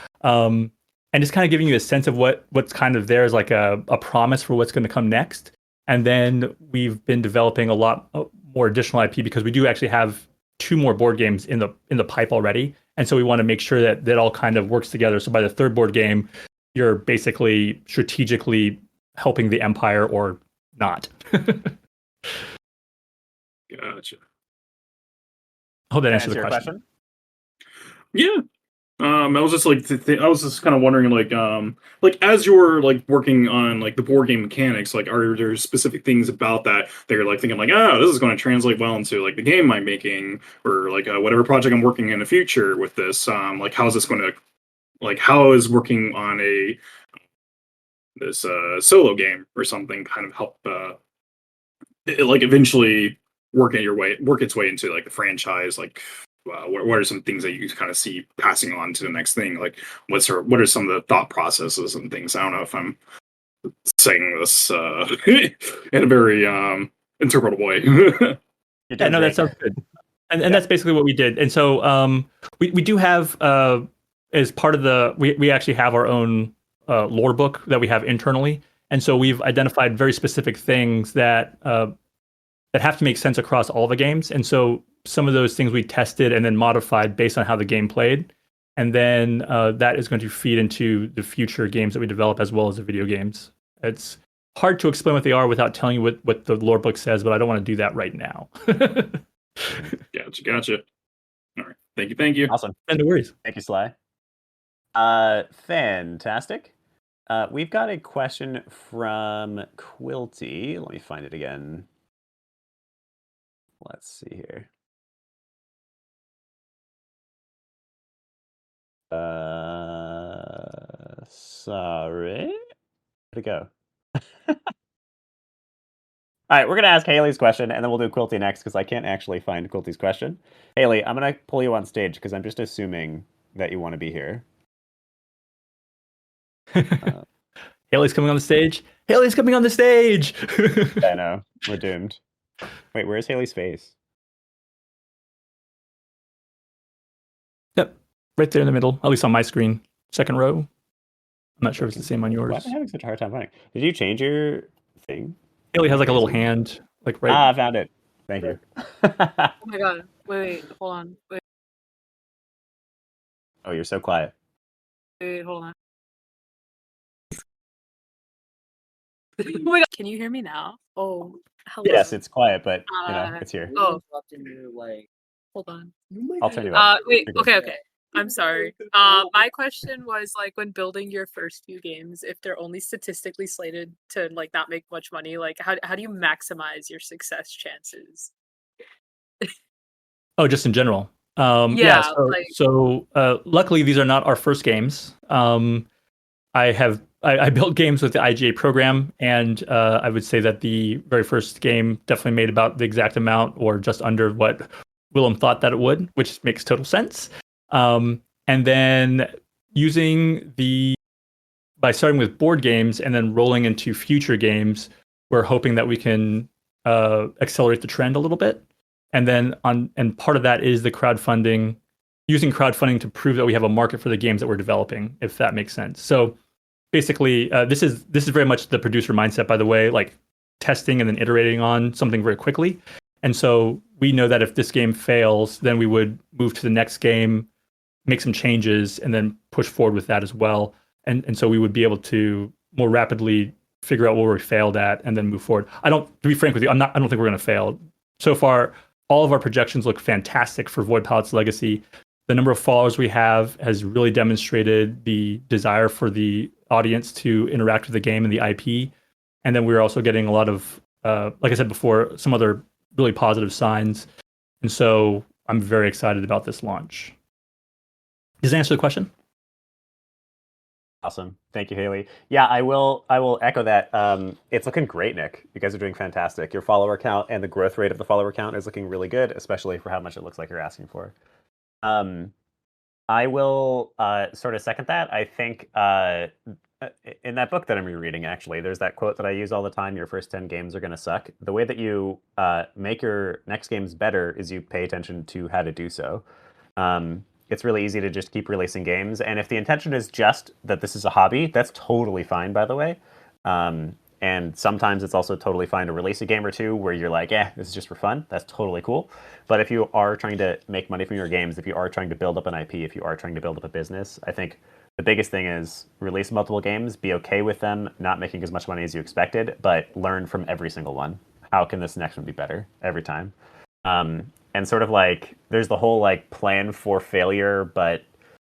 And just kind of giving you a sense of what's kind of there as like a promise for what's going to come next. And then we've been developing a lot more additional IP because we do actually have 2 more board games in the pipe already. And so we want to make sure that that all kind of works together. So by the 3rd board game, you're basically strategically helping the Empire or not. Gotcha. I hope that Can I answers the your question. Yeah. I was just like, I was just kind of wondering, like as you're like working on like the board game mechanics, like are there specific things about that you're like thinking like, oh, this is going to translate well into like the game I'm making, or like whatever project I'm working in the future with this. Like how is this going to, like how is working on this solo game or something kind of help like eventually work its way into like the franchise, like what are some things that you kind of see passing on to the next thing? Like, what are some of the thought processes and things? I don't know if I'm saying this in a very interpretable way. Yeah, no, that sounds good. And that's basically what we did. And so we do have as part of we actually have our own lore book that we have internally. And so we've identified very specific things that have to make sense across all the games. And so some of those things we tested and then modified based on how the game played. And then that is going to feed into the future games that we develop as well as the video games. It's hard to explain what they are without telling you what the lore book says, but I don't want to do that right now. Gotcha. All right. Thank you. Awesome. No worries. Thank you, Sly. Fantastic. We've got a question from Quilty. Let me find it again. Let's see here. Sorry. Where'd it go? All right, we're going to ask Haley's question, and then we'll do Quilty next, because I can't actually find Quilty's question. Haley, I'm going to pull you on stage, because I'm just assuming that you want to be here. Haley's coming on the stage. Haley's coming on the stage! I know. We're doomed. Wait, where's Haley's face? Yep. Right there in the middle, at least on my screen. 2nd row. I'm not sure if it's the same on yours. Why am I having such a hard time finding? Did you change your thing? Haley has like a little hand, like right. Ah, I found it. Thank you. Oh my god. Wait, hold on. Wait. Oh, you're so quiet. Wait, hold on. Oh my god, can you hear me now? Oh, hello. Yes, it's quiet, but it's here. Oh, hold on. I'll turn you up. Wait, You're good. okay. I'm sorry. My question was like when building your first few games, if they're only statistically slated to like not make much money, like how do you maximize your success chances? Oh, just in general. Yeah, Luckily these are not our first games. I built games with the IGA program, and I would say that the very first game definitely made about the exact amount or just under what Willem thought that it would, which makes total sense. And then by starting with board games and then rolling into future games, we're hoping that we can accelerate the trend a little bit. And then part of that is the crowdfunding, using crowdfunding to prove that we have a market for the games that we're developing, if that makes sense. So basically, this is very much the producer mindset, by the way, like testing and then iterating on something very quickly. And so we know that if this game fails, then we would move to the next game, make some changes, and then push forward with that as well. And so we would be able to more rapidly figure out where we failed at and then move forward. To be frank with you, I don't think we're going to fail. So far, all of our projections look fantastic for Voidpilot's legacy. The number of followers we have has really demonstrated the desire for the audience to interact with the game and the IP. And then we're also getting a lot of, like I said before, some other really positive signs. And so I'm very excited about this launch. Does that answer the question? Awesome. Thank you, Haley. Yeah, I will echo that. It's looking great, Nick. You guys are doing fantastic. Your follower count and the growth rate of the follower count is looking really good, especially for how much it looks like you're asking for. I will sort of second that. I think in that book that I'm rereading, actually, there's that quote that I use all the time: your first 10 games are going to suck. The way that you make your next games better is you pay attention to how to do so. It's really easy to just keep releasing games. And if the intention is just that this is a hobby, that's totally fine, by the way. And sometimes it's also totally fine to release a game or two where you're like, this is just for fun. That's totally cool. But if you are trying to make money from your games, if you are trying to build up an IP, if you are trying to build up a business, I think the biggest thing is release multiple games, be okay with them not making as much money as you expected, but learn from every single one. How can this next one be better every time? And sort of like, there's the whole like plan for failure, but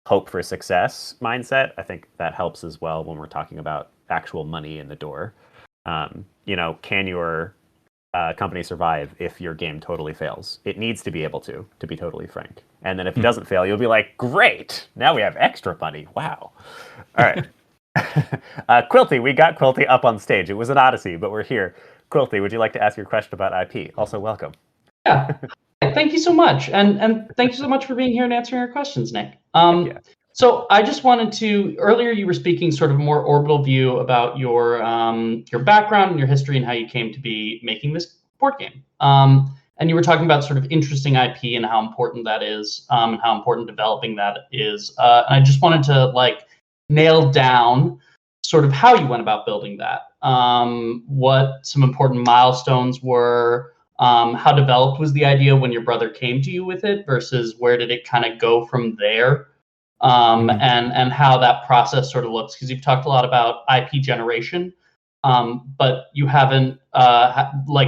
hope for success mindset. I think that helps as well when we're talking about actual money in the door. Can your company survive if your game totally fails? It needs to be able to be totally frank. And then if it doesn't fail, you'll be like, great, now we have extra money. Wow. All right. Quilty, we got Quilty up on stage. It was an odyssey, but we're here. Quilty, would you like to ask your question about IP? Also, welcome. Yeah. Thank you so much. And thank you so much for being here and answering our questions, Nick. So I just wanted to, earlier you were speaking sort of more orbital view about your background and your history and how you came to be making this board game. And you were talking about sort of interesting IP and how important that is, and how important developing that is. And I just wanted to nail down sort of how you went about building that, what some important milestones were, how developed was the idea when your brother came to you with it versus where did it kind of go from there, and how that process sort of looks, because you've talked a lot about IP generation, but you haven't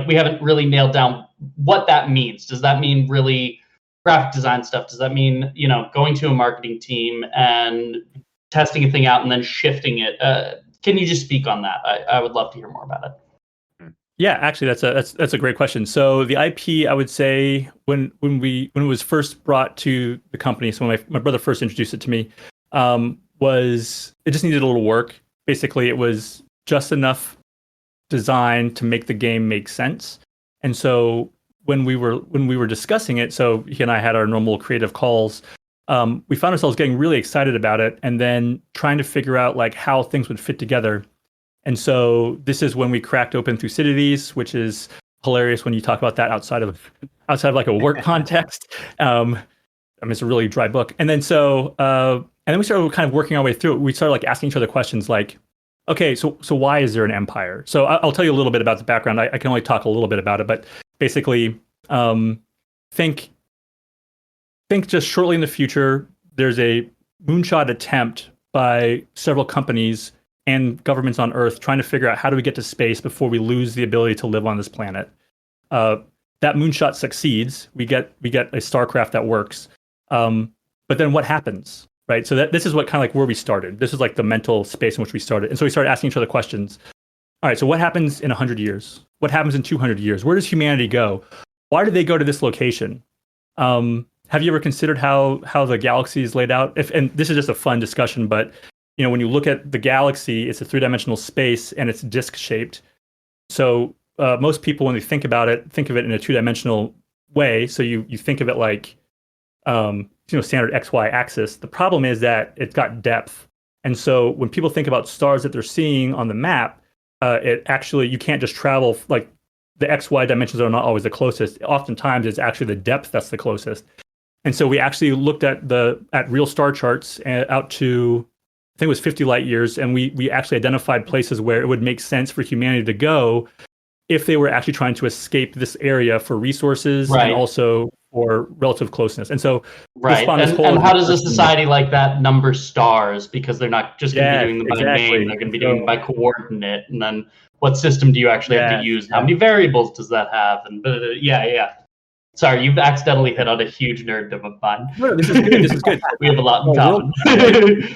we haven't really nailed down what that means. Does that mean really graphic design stuff? Does that mean going to a marketing team and testing a thing out and then shifting it? Can you just speak on that? I would love to hear more about it. Yeah, actually, that's a great question. So the IP, I would say, when it was first brought to the company, so when my brother first introduced it to me, was it just needed a little work. Basically, it was just enough design to make the game make sense. And so when we were discussing it, so he and I had our normal creative calls. We found ourselves getting really excited about it, and then trying to figure out how things would fit together. And so this is when we cracked open Thucydides, which is hilarious when you talk about that outside of like a work context. It's a really dry book. And then and then we started kind of working our way through it. We started asking each other questions like, okay, so why is there an empire? So I'll tell you a little bit about the background. I can only talk a little bit about it, but basically, think just shortly in the future, there's a moonshot attempt by several companies and governments on Earth trying to figure out how do we get to space before we lose the ability to live on this planet. That moonshot succeeds. We get a starcraft that works. But then what happens, right? So this is what kind of like where we started. This is like the mental space in which we started. And so we started asking each other questions. All right, so what happens in 100 years? What happens in 200 years? Where does humanity go? Why do they go to this location? Have you ever considered how the galaxy is laid out? And this is just a fun discussion, but when you look at the galaxy, it's a three-dimensional space and it's disc-shaped. So most people, when they think about it, think of it in a two-dimensional way. So you think of it like standard XY axis. The problem is that it's got depth, and so when people think about stars that they're seeing on the map, it actually you can't just travel like the XY dimensions are not always the closest. Oftentimes, it's actually the depth that's the closest. And so we actually looked at real star charts out to, I think it was 50 light years, and we actually identified places where it would make sense for humanity to go if they were actually trying to escape this area for resources and also for relative closeness. And so and how does a society like that number stars? Because they're not just going to be doing them by name, they're going to be doing them by coordinate. And then what system do you actually have to use? How many variables does that have? And Sorry, you've accidentally hit on a huge nerddom of mine. No, this is good. This is good. We have a lot in common.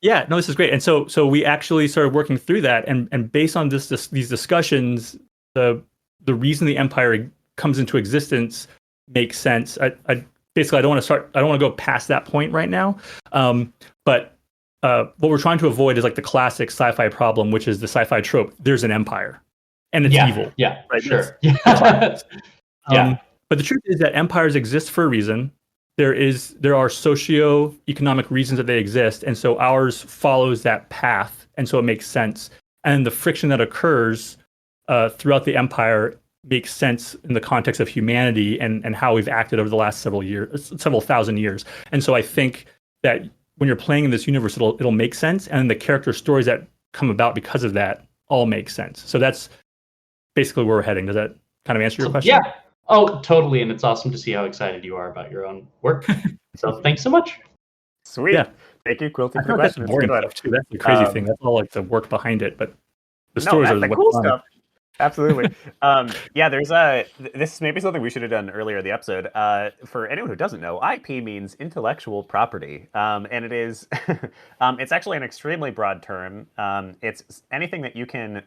Yeah, no, this is great. And so we actually started working through that, and based on these discussions, the reason the empire comes into existence makes sense. I don't want to go past that point right now. But what we're trying to avoid is like the classic sci-fi problem, which is the sci-fi trope. There's an empire, and it's evil. Yeah, right? Sure. But the truth is that empires exist for a reason. There are socio-economic reasons that they exist, and so ours follows that path, and so it makes sense. And the friction that occurs throughout the empire makes sense in the context of humanity and how we've acted over the last several thousand years. And so I think that when you're playing in this universe, it'll make sense, and the character stories that come about because of that all make sense. So that's basically where we're heading. Does that kind of answer your question? Yeah. Oh, totally. And it's awesome to see how excited you are about your own work. So thanks so much. Sweet. Yeah. Thank you, Quilty, for the question. That's boring stuff too. That's the crazy thing. That's all like the work behind it, but the stories are the cool stuff. Absolutely. There's this is maybe something we should have done earlier in the episode. For anyone who doesn't know, IP means intellectual property, and it is it's actually an extremely broad term. It's anything that you can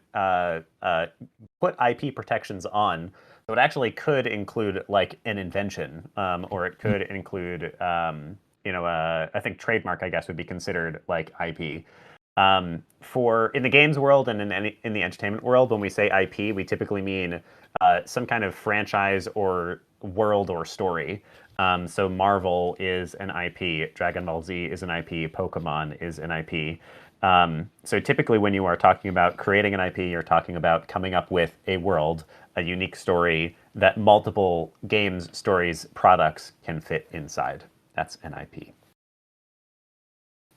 put IP protections on. So it actually could include like an invention, or it could include I think trademark, I guess, would be considered like IP. For in the games world and in the entertainment world, when we say IP, we typically mean some kind of franchise or world or story. So Marvel is an IP, Dragon Ball Z is an IP, Pokemon is an IP. So typically when you are talking about creating an IP, you're talking about coming up with a world, a unique story that multiple games, stories, products can fit inside. That's an IP.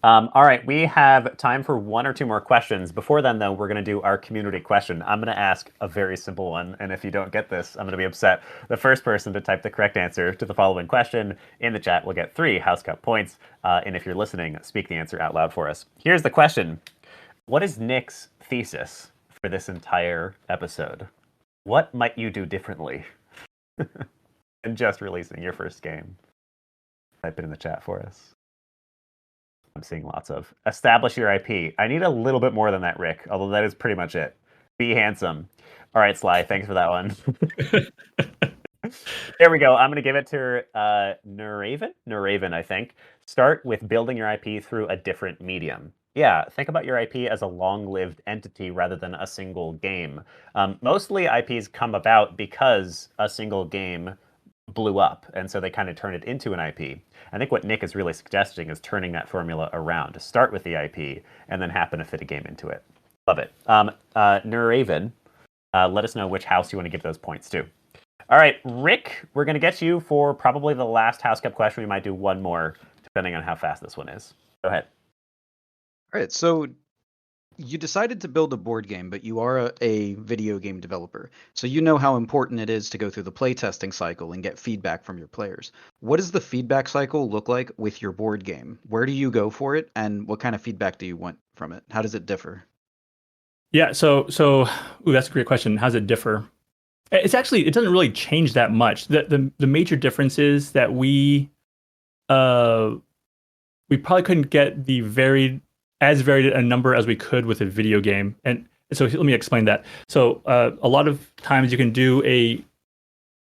All right, we have time for one or two more questions. Before then, though, we're going to do our community question. I'm going to ask a very simple one, and if you don't get this, I'm going to be upset. The first person to type the correct answer to the following question in the chat will get 3 House Cup points. And if you're listening, speak the answer out loud for us. Here's the question. What is Nick's thesis for this entire episode? What might you do differently than just releasing your first game? Type it in the chat for us. I'm seeing lots of establish your IP. I need a little bit more than that, Rick, although that is pretty much it. Be handsome. All right, Sly, thanks for that one. There we go. I'm going to give it to Nuraven, I think. Start with building your IP through a different medium. Yeah, think about your IP as a long-lived entity rather than a single game. Mostly IPs come about because a single game blew up, and so they kind of turn it into an IP. I think what Nick is really suggesting is turning that formula around to start with the IP and then happen to fit a game into it. Love it. Nuraven, let us know which house you want to give those points to. All right, Rick, we're going to get you for probably the last House Cup question. We might do one more, depending on how fast this one is. Go ahead. All right, so you decided to build a board game, but you are a video game developer. So you know how important it is to go through the playtesting cycle and get feedback from your players. What does the feedback cycle look like with your board game? Where do you go for it, and what kind of feedback do you want from it? How does it differ? Yeah, ooh, that's a great question. How does it differ? It doesn't really change that much. The major difference is that we probably couldn't get as varied a number as we could with a video game. And so let me explain that. So a lot of times you can do a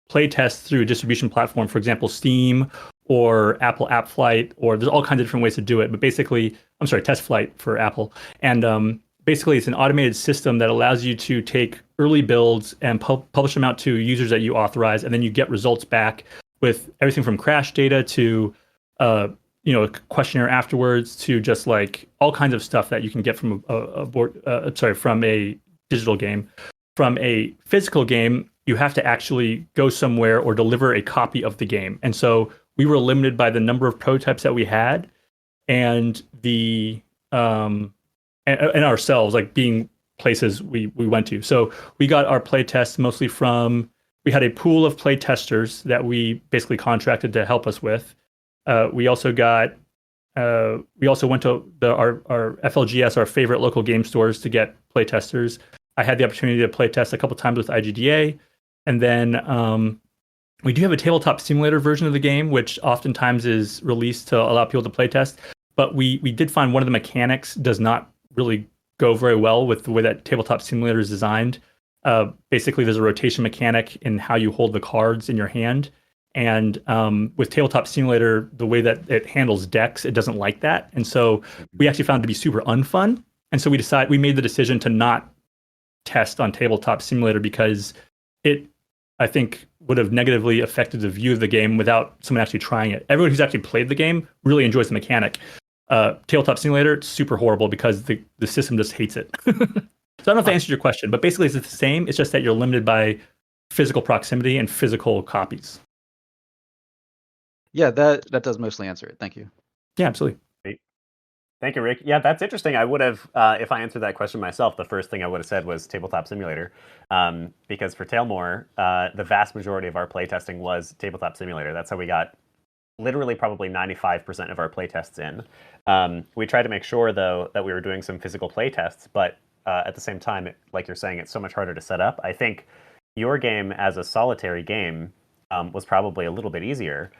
play test through a distribution platform, for example, Steam or Apple App Flight, or there's all kinds of different ways to do it. But basically, I'm sorry, Test Flight for Apple. And basically, it's an automated system that allows you to take early builds and publish them out to users that you authorize, and then you get results back with everything from crash data to a questionnaire afterwards to just like all kinds of stuff that you can get from from a digital game. From a physical game, you have to actually go somewhere or deliver a copy of the game. And so we were limited by the number of prototypes that we had and the and ourselves, like being places we went to. So we got our play tests mostly we had a pool of play testers that we basically contracted to help us with. We also went to our FLGS, our favorite local game stores, to get play testers. I had the opportunity to play test a couple times with IGDA. And then we do have a tabletop simulator version of the game, which oftentimes is released to allow people to play test. But we did find one of the mechanics does not really go very well with the way that tabletop simulator is designed. Basically, there's a rotation mechanic in how you hold the cards in your hand. And with Tabletop Simulator, the way that it handles decks, it doesn't like that. And so we actually found it to be super unfun. And so we made the decision to not test on Tabletop Simulator because it, I think, would have negatively affected the view of the game without someone actually trying it. Everyone who's actually played the game really enjoys the mechanic. Tabletop Simulator, it's super horrible because the system just hates it. So I don't know if that answered your question, but basically it's the same. It's just that you're limited by physical proximity and physical copies. Yeah, that does mostly answer it. Thank you. Yeah, absolutely. Great. Thank you, Rick. Yeah, that's interesting. I would have, if I answered that question myself, the first thing I would have said was Tabletop Simulator, because for Tailmore, the vast majority of our playtesting was Tabletop Simulator. That's how we got literally probably 95% of our playtests in. We tried to make sure, though, that we were doing some physical playtests, but at the same time, like you're saying, it's so much harder to set up. I think your game as a solitary game was probably a little bit easier.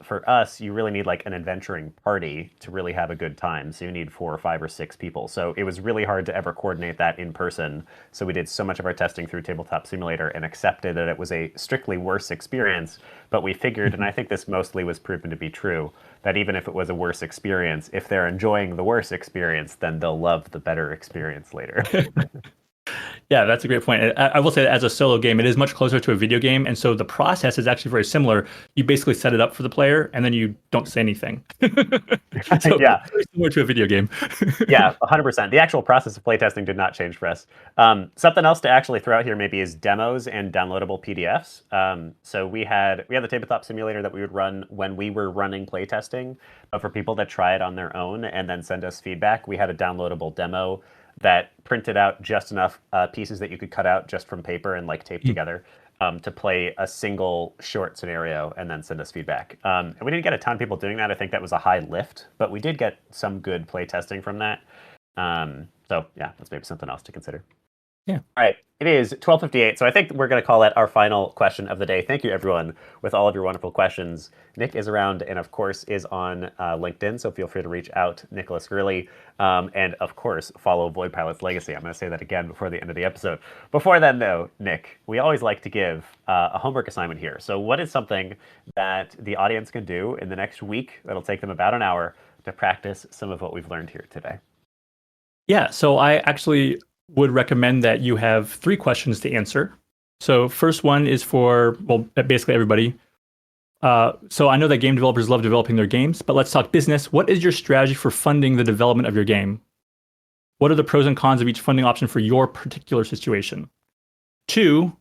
For us, you really need like an adventuring party to really have a good time. So you need 4 or 5 or 6 people. So it was really hard to ever coordinate that in person. So we did so much of our testing through Tabletop Simulator and accepted that it was a strictly worse experience. But we figured, and I think this mostly was proven to be true, that even if it was a worse experience, if they're enjoying the worse experience, then they'll love the better experience later. Yeah, that's a great point. I will say that as a solo game, it is much closer to a video game. And so the process is actually very similar. You basically set it up for the player and then you don't say anything. So yeah, very similar to a video game. Yeah, 100%. The actual process of playtesting did not change for us. Something else to actually throw out here maybe is demos and downloadable PDFs. So we had the Tabletop Simulator that we would run when we were running playtesting. But for people that try it on their own and then send us feedback, we had a downloadable demo that printed out just enough pieces that you could cut out just from paper and like tape together to play a single short scenario and then send us feedback. And we didn't get a ton of people doing that. I think that was a high lift, but we did get some good play testing from that. So yeah, that's maybe something else to consider. Yeah. All right. It is 12:58, so I think we're going to call that our final question of the day. Thank you, everyone, with all of your wonderful questions. Nick is around and, of course, is on LinkedIn, so feel free to reach out, Nicholas Gurley, and, of course, follow Voidpilot's legacy. I'm going to say that again before the end of the episode. Before then, though, Nick, we always like to give a homework assignment here. So what is something that the audience can do in the next week that'll take them about an hour to practice some of what we've learned here today? Yeah, so I actually would recommend that you have 3 questions to answer. So first one is for, well, basically everybody. So I know that game developers love developing their games, but let's talk business. What is your strategy for funding the development of your game? What are the pros and cons of each funding option for your particular situation? 2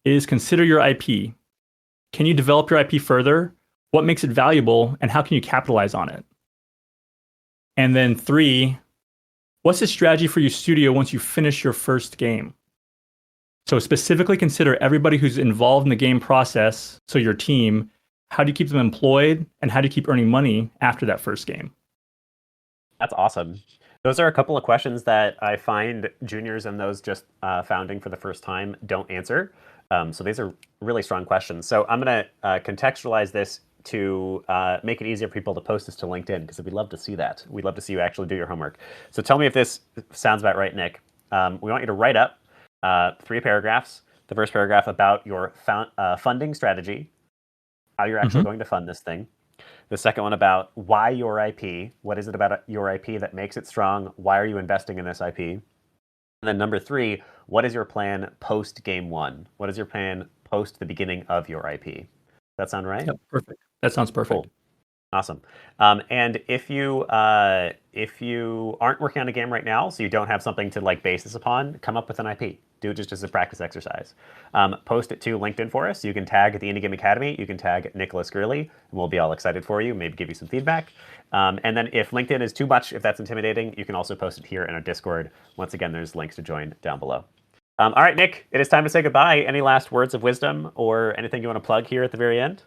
is consider your IP. Can you develop your IP further? What makes it valuable and how can you capitalize on it? And then 3, What's the strategy for your studio once you finish your first game? So specifically consider everybody who's involved in the game process, so your team, how do you keep them employed, and how do you keep earning money after that first game? That's awesome. Those are a couple of questions that I find juniors and those just founding for the first time don't answer. So these are really strong questions. So I'm going to contextualize this to make it easier for people to post this to LinkedIn, because we'd love to see that. We'd love to see you actually do your homework. So tell me if this sounds about right, Nick. We want you to write up 3 paragraphs. The first paragraph about your funding strategy, how you're actually going to fund this thing. The second one about why your IP. What is it about your IP that makes it strong? Why are you investing in this IP? And then number 3, what is your plan post game 1? What is your plan post the beginning of your IP? Does that sound right? Yep, perfect. That sounds perfect. Cool. Awesome. And if you aren't working on a game right now, so you don't have something to like base this upon, come up with an IP. Do it just as a practice exercise. Post it to LinkedIn for us. You can tag the Indie Game Academy. You can tag Nicholas Gurley, and we'll be all excited for you. Maybe give you some feedback. And then if LinkedIn is too much, if that's intimidating, you can also post it here in our Discord. Once again, there's links to join down below. All right, Nick, it is time to say goodbye. Any last words of wisdom or anything you want to plug here at the very end?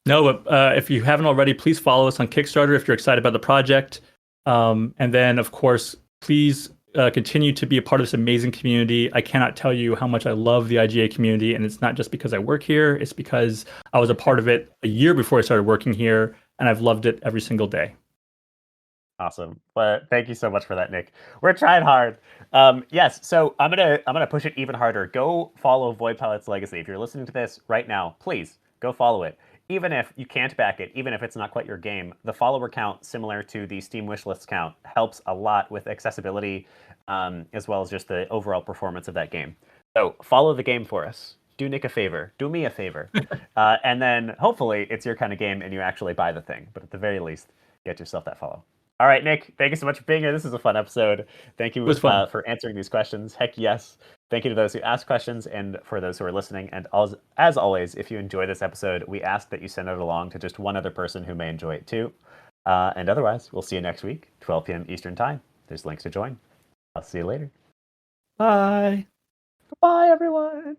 No, but if you haven't already, please follow us on Kickstarter if you're excited about the project. And then, of course, please continue to be a part of this amazing community. I cannot tell you how much I love the IGA community, and it's not just because I work here. It's because I was a part of it a year before I started working here, and I've loved it every single day. Awesome. But thank you so much for that, Nick. We're trying hard. Yes, so I'm gonna push it even harder. Go follow Voidpilot's legacy. If you're listening to this right now, please go follow it. Even if you can't back it, even if it's not quite your game, the follower count, similar to the Steam wishlist count, helps a lot with accessibility, as well as just the overall performance of that game. So follow the game for us. Do Nick a favor. Do me a favor. And then hopefully it's your kind of game and you actually buy the thing. But at the very least, get yourself that follow. All right, Nick, thank you so much for being here. This is a fun episode. Thank you for answering these questions. Heck yes. Thank you to those who asked questions and for those who are listening. And as always, if you enjoy this episode, we ask that you send it along to just one other person who may enjoy it too. And otherwise, we'll see you next week, 12 p.m. Eastern Time. There's links to join. I'll see you later. Bye. Goodbye, everyone.